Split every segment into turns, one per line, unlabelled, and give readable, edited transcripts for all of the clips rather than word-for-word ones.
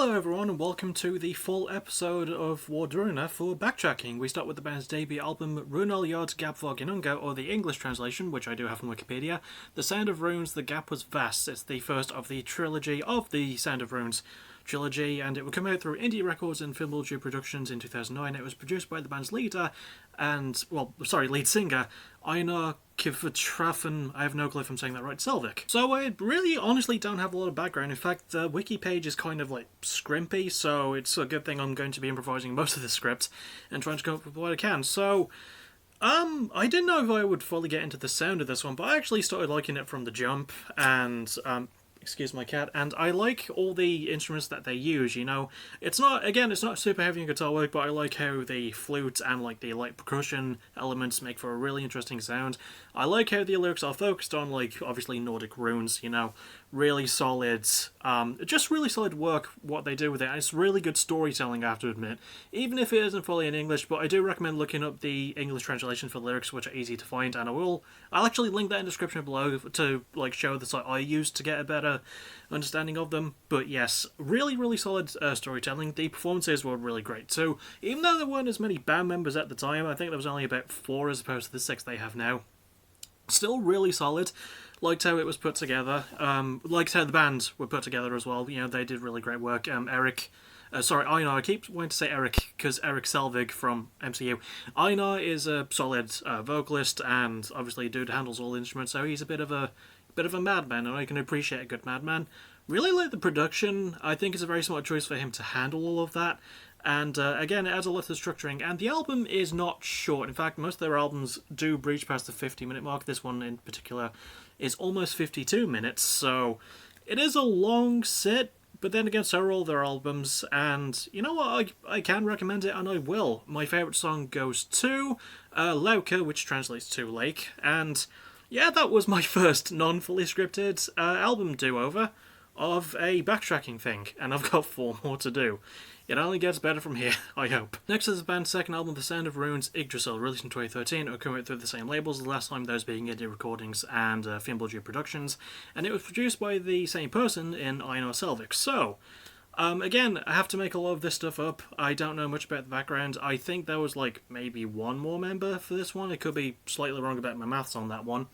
Hello everyone and welcome to the full episode of Wardruna for Backtracking. We start with the band's debut album Runal Yod Gap Vorginunga, or the English translation, which I do have on Wikipedia. The Sound of Runes, The Gap Was Vast. It's the first of the trilogy of the Sound of Runes trilogy, and it would come out through Indie Records and Filmology Productions in 2009. It was produced by the band's lead singer, Einar Kvatraffen, I have no clue if I'm saying that right, Selvik. So I really honestly don't have a lot of background. In fact, the wiki page is kind of like scrimpy, so it's a good thing I'm going to be improvising most of the script and trying to come up with what I can. So, I didn't know if I would fully get into the sound of this one, but I actually started liking it from the jump, and, excuse my cat, and I like all the instruments that they use, you know. It's not super heavy in guitar work, but I like how the flute and like the light percussion elements make for a really interesting sound. I like how the lyrics are focused on, like, obviously Nordic runes, you know, really solid, just really solid work what they do with it, and it's really good storytelling, I have to admit, even if it isn't fully in English. But I do recommend looking up the English translation for the lyrics, which are easy to find, and I'll actually link that in the description below to like show the site I used to get a better understanding of them. But yes, really solid storytelling. The performances were really great too, even though there weren't as many band members at the time. I think there was only about 4 as opposed to the 6 they have now. Still really solid. Liked how it was put together. Liked how the band were put together as well. You know, they did really great work. Einar, I keep wanting to say Eric, because Eric Selvig from MCU. Einar is a solid vocalist, and obviously a dude handles all the instruments, so he's a bit of a madman, and I can appreciate a good madman. Really like the production. I think it's a very smart choice for him to handle all of that. And again, it adds a lot to the structuring, and the album is not short. In fact, most of their albums do breach past the 50-minute mark. This one in particular is almost 52 minutes, so it is a long sit, but then again, so are all their albums, and you know what, I can recommend it, and I will. My favourite song goes to Lauka, which translates to lake, and yeah, that was my first non-fully scripted album do-over of a backtracking thing, and I've got 4 more to do. It only gets better from here, I hope. Next is the band's second album, The Sound of Runes, Yggdrasil, released in 2013. It will come out through the same labels, the last time those being Indie Recordings and Filmology Productions, and it was produced by the same person in Einar Selvik. So, again, I have to make a lot of this stuff up. I don't know much about the background. I think there was like maybe 1 more member for this one. I could be slightly wrong about my maths on that one.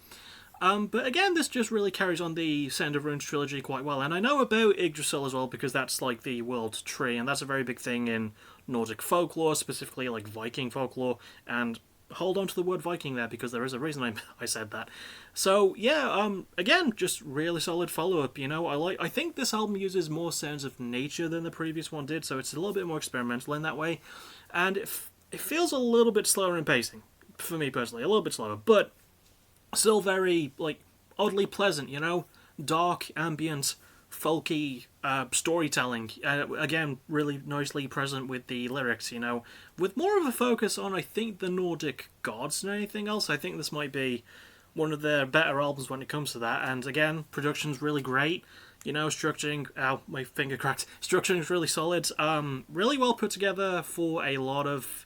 But again, this just really carries on the Sound of Runes trilogy quite well. And I know about Yggdrasil as well, because that's like the world tree, and that's a very big thing in Nordic folklore, specifically like Viking folklore. And hold on to the word Viking there, because there is a reason I said that. So yeah, again, just really solid follow-up, you know. I think this album uses more sounds of nature than the previous one did, so it's a little bit more experimental in that way. And it feels a little bit slower in pacing, for me personally, a little bit slower, but still very, like, oddly pleasant, you know? Dark, ambient, folky storytelling. Again, really nicely present with the lyrics, you know? With more of a focus on, I think, the Nordic gods than anything else. I think this might be one of their better albums when it comes to that. And again, production's really great. You know, structuring... Ow, my finger cracked. Structuring's really solid. Really well put together for a lot of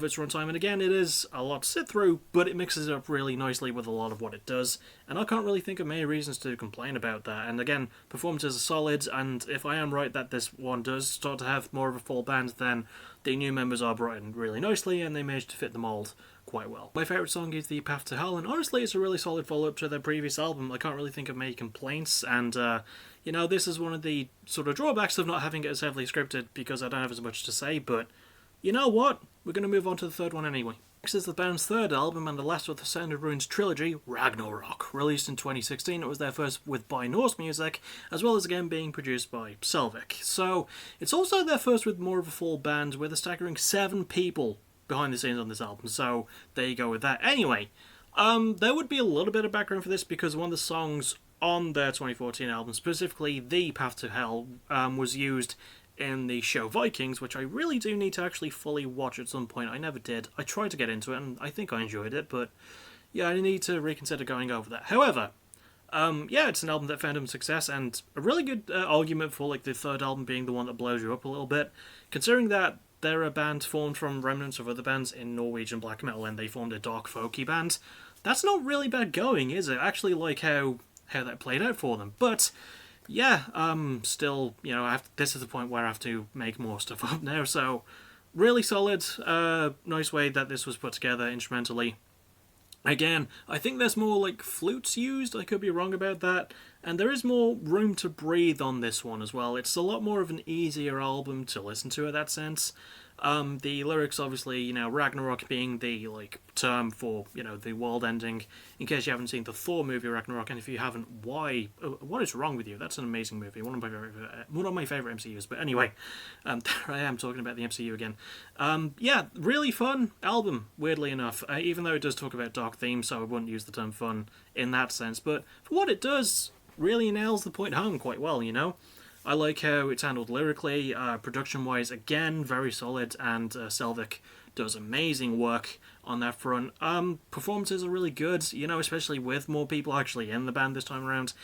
its runtime, and again, it is a lot to sit through, but it mixes it up really nicely with a lot of what it does, and I can't really think of many reasons to complain about that. And again, performances are solid, and if I am right that this one does start to have more of a full band, then the new members are brought in really nicely, and they managed to fit the mould quite well. My favourite song is The Path to Hell, and honestly, it's a really solid follow-up to their previous album. I can't really think of many complaints, and you know, this is one of the sort of drawbacks of not having it as heavily scripted, because I don't have as much to say, but you know what? We're going to move on to the third one anyway. Next is the band's third album and the last of the Sound of Runes trilogy, Ragnarok. Released in 2016, it was their first with by Norse music, as well as again being produced by Selvik. So, it's also their first with more of a full band, with a staggering 7 people behind the scenes on this album, so there you go with that. Anyway, there would be a little bit of background for this, because one of the songs on their 2014 album, specifically The Path to Hell, was used in the show Vikings, which I really do need to actually fully watch at some point. I never did. I tried to get into it, and I think I enjoyed it, but yeah, I need to reconsider going over that. However, yeah, it's an album that found him success, and a really good argument for like the third album being the one that blows you up a little bit, considering that they're a band formed from remnants of other bands in Norwegian black metal, and they formed a dark folky band. That's not really bad going, is it? I actually like how that played out for them, but yeah, still, you know, this is the point where I have to make more stuff up now, so really solid, nice way that this was put together instrumentally. Again, I think there's more like flutes used, I could be wrong about that, and there is more room to breathe on this one as well. It's a lot more of an easier album to listen to in that sense. The lyrics, obviously, you know, Ragnarok being the like term for, you know, the world ending. In case you haven't seen the Thor movie Ragnarok, and if you haven't, why? What is wrong with you? That's an amazing movie, one of my favorite MCUs. But anyway, there I am talking about the MCU again. Yeah, really fun album. Weirdly enough, even though it does talk about dark themes, so I wouldn't use the term fun in that sense. But for what it does, really nails the point home quite well. You know. I like how it's handled lyrically, production-wise, again, very solid, and Selvik does amazing work on that front. Performances are really good, you know, especially with more people actually in the band this time around.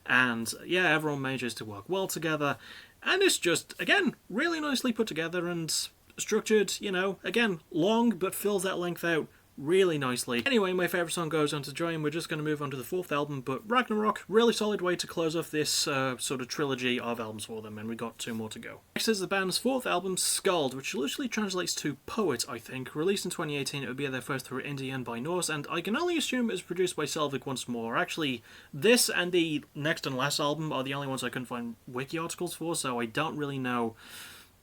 And yeah, everyone manages to work well together. And it's just, again, really nicely put together and structured, you know, again, long, but fills that length out really nicely. Anyway, my favourite song goes on to Joy, we're just going to move on to the fourth album, but Ragnarok, really solid way to close off this sort of trilogy of albums for them, and we got 2 more to go. Next is the band's fourth album, Skald, which loosely translates to Poet, I think. Released in 2018, it would be their first through indie and by Norse, and I can only assume it was produced by Selvik once more. Actually, this and the next and last album are the only ones I couldn't find wiki articles for, so I don't really know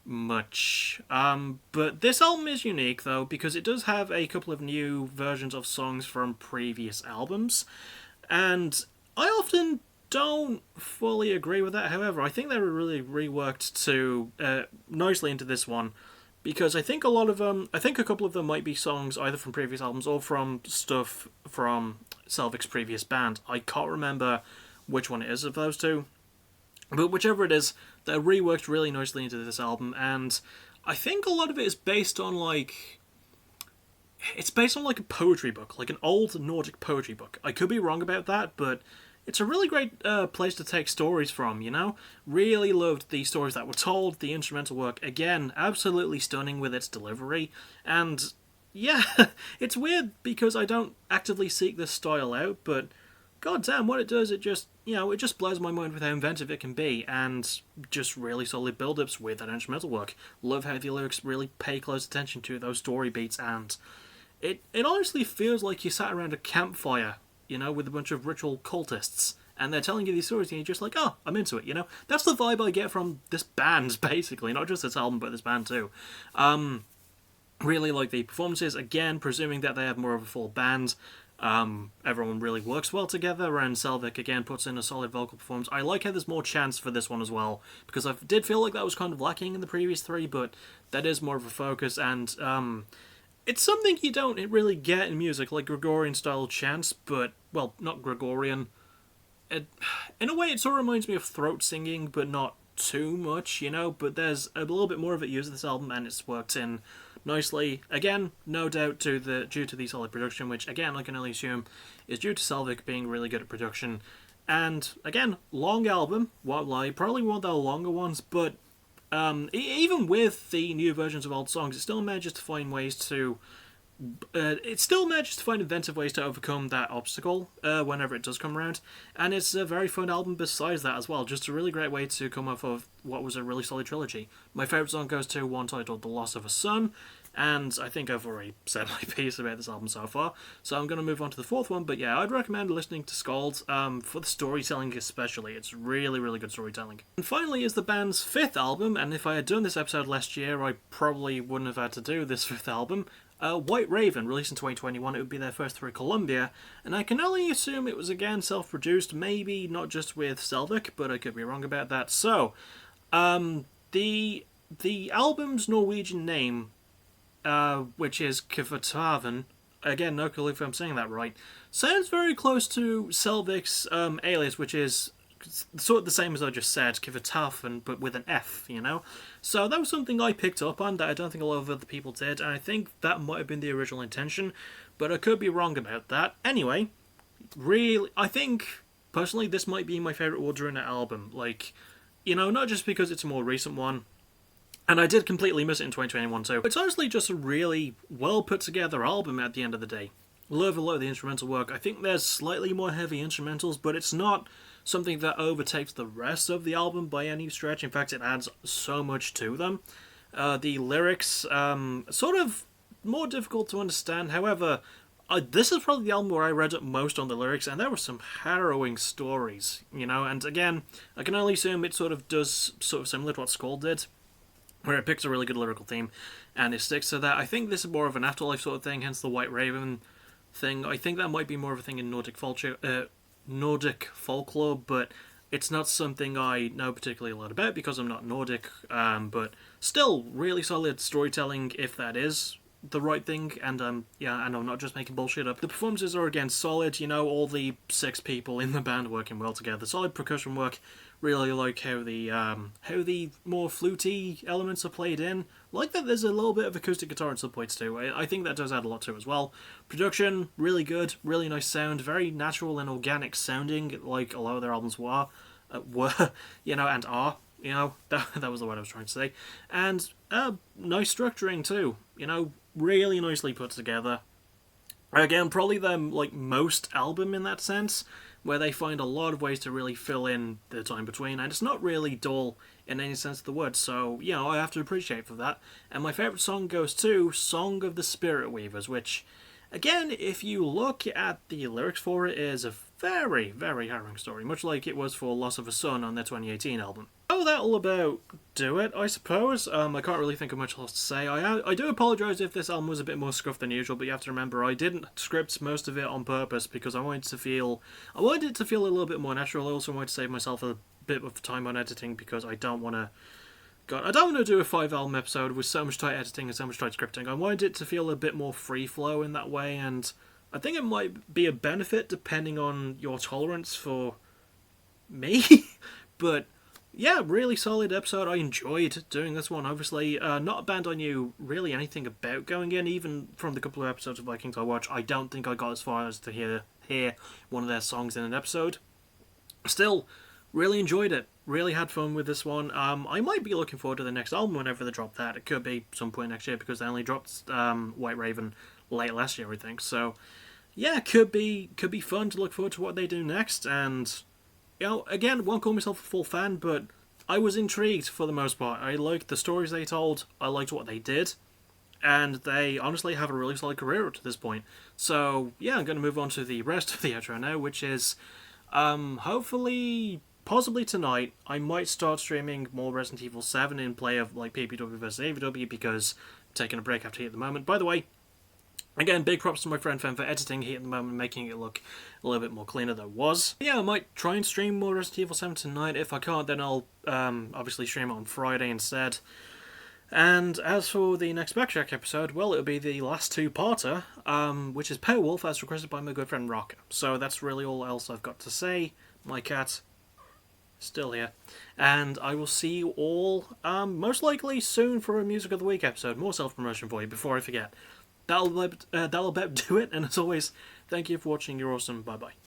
much. But this album is unique though because it does have a couple of new versions of songs from previous albums, and I often don't fully agree with that. However, I think they were really reworked to nicely into this one, because I think a couple of them might be songs either from previous albums or from stuff from Selvik's previous band. I can't remember which one it is of those two. But whichever it is, they're reworked really nicely into this album, and I think a lot of it is based on like a poetry book, like an old Nordic poetry book. I could be wrong about that, but it's a really great place to take stories from, you know? Really loved the stories that were told, the instrumental work, again, absolutely stunning with its delivery, and yeah, it's weird because I don't actively seek this style out, but god damn, what it does, it just blows my mind with how inventive it can be, and just really solid build-ups with that instrumental work. Love how the lyrics really pay close attention to those story beats, and it honestly feels like you sat around a campfire, you know, with a bunch of ritual cultists, and they're telling you these stories, and you're just like, oh, I'm into it, you know? That's the vibe I get from this band, basically, not just this album, but this band too. Really like the performances, again, presuming that they have more of a full band. Everyone really works well together, and Selvik again puts in a solid vocal performance. I like how there's more chants for this one as well, because I did feel like that was kind of lacking in the previous 3, but that is more of a focus, and it's something you don't really get in music, like Gregorian style chants, but, well, not Gregorian. In a way, it sort of reminds me of throat singing, but not too much, you know, but there's a little bit more of it used in this album, and it's worked in nicely. Again, no doubt due to the solid production, which again I can only assume is due to Selvik being really good at production. And again, long album, won't lie, probably one of the longer ones, but even with the new versions of old songs, it still manages to find inventive ways to overcome that obstacle whenever it does come around, and it's a very fun album besides that as well. Just a really great way to come off of what was a really solid trilogy. My favourite song goes to one titled The Loss of a Son, and I think I've already said my piece about this album so far, so I'm going to move on to the fourth one. But yeah, I'd recommend listening to Skald for the storytelling especially. It's really, really good storytelling. And finally is the band's fifth album, and if I had done this episode last year, I probably wouldn't have had to do this fifth album. White Raven, released in 2021, it would be their first through Columbia, and I can only assume it was again self-produced, maybe not just with Selvik, but I could be wrong about that. So, the album's Norwegian name, which is Kvatraven, again, no clue if I'm saying that right, sounds very close to Selvik's alias, which is sort of the same as I just said, Kvatraven, but with an F, you know? So that was something I picked up on that I don't think a lot of other people did, and I think that might have been the original intention, but I could be wrong about that. Anyway, really, I think, personally, this might be my favourite Wardruna album. Like, you know, not just because it's a more recent one, and I did completely miss it in 2021 too. It's honestly just a really well put together album at the end of the day. Love a lot of the instrumental work. I think there's slightly more heavy instrumentals, but it's not something that overtakes the rest of the album by any stretch. In fact, it adds so much to them. The lyrics, sort of more difficult to understand. However, this is probably the album where I read it most on the lyrics, and there were some harrowing stories, and again, I can only assume it sort of does sort of similar to what Skull did, where it picks a really good lyrical theme, and it sticks to that. I think this is more of an afterlife sort of thing, hence the White Raven thing. I think that might be more of a thing in Nordic folklore, but it's not something I know particularly a lot about because I'm not Nordic, but still, really solid storytelling if that is the right thing, and and I'm not just making bullshit up. The performances are again solid, all the 6 people in the band working well together. Solid percussion work. Really like how the more fluty elements are played in. Like that there's a little bit of acoustic guitar at some points too. I think that does add a lot to it as well. Production, really good, really nice sound, very natural and organic sounding, like a lot of their albums and are. That was the word I was trying to say. And nice structuring too. Really nicely put together. Again, probably their most album in that sense, where they find a lot of ways to really fill in the time between, and it's not really dull in any sense of the word, so, I have to appreciate for that. And my favourite song goes to Song of the Spirit Weavers, which, again, if you look at the lyrics for it, is a very, very harrowing story, much like it was for Loss of a Son on their 2018 album. Oh, that'll about do it, I suppose. I can't really think of much else to say. I do apologise if this album was a bit more scuffed than usual, but you have to remember I didn't script most of it on purpose because I wanted it to feel a little bit more natural. I also wanted to save myself a bit of time on editing because I don't want to do a 5-album episode with so much tight editing and so much tight scripting. I wanted it to feel a bit more free flow in that way, and I think it might be a benefit depending on your tolerance for me. But yeah, really solid episode. I enjoyed doing this one. Obviously, not a band I knew really anything about going in. Even from the couple of episodes of Vikings I watched, I don't think I got as far as to hear one of their songs in an episode. Still, really enjoyed it. Really had fun with this one. I might be looking forward to the next album whenever they drop that. It could be some point next year because they only dropped White Raven late last year, I think. So, yeah, could be fun to look forward to what they do next. And, again, won't call myself a full fan, but I was intrigued for the most part. I liked the stories they told. I liked what they did. And they honestly have a really solid career up to this point. So, yeah, I'm going to move on to the rest of the outro now, which is, hopefully, possibly tonight, I might start streaming more Resident Evil 7 in play of, PPW vs AVW, because I'm taking a break after Heat at the moment. By the way, again, big props to my friend Fen for editing Heat at the moment, making it look a little bit more cleaner than it was. Yeah, I might try and stream more Resident Evil 7 tonight. If I can't, then I'll obviously stream it on Friday instead. And as for the next Backtrack episode, well, it'll be the last 2-parter, which is Pale Wolf, as requested by my good friend Rocker. So that's really all else I've got to say. My cat, still here. And I will see you all, most likely soon for a Music of the Week episode. More self-promotion for you before I forget. That'll about do it, and as always, thank you for watching. You're awesome. Bye-bye.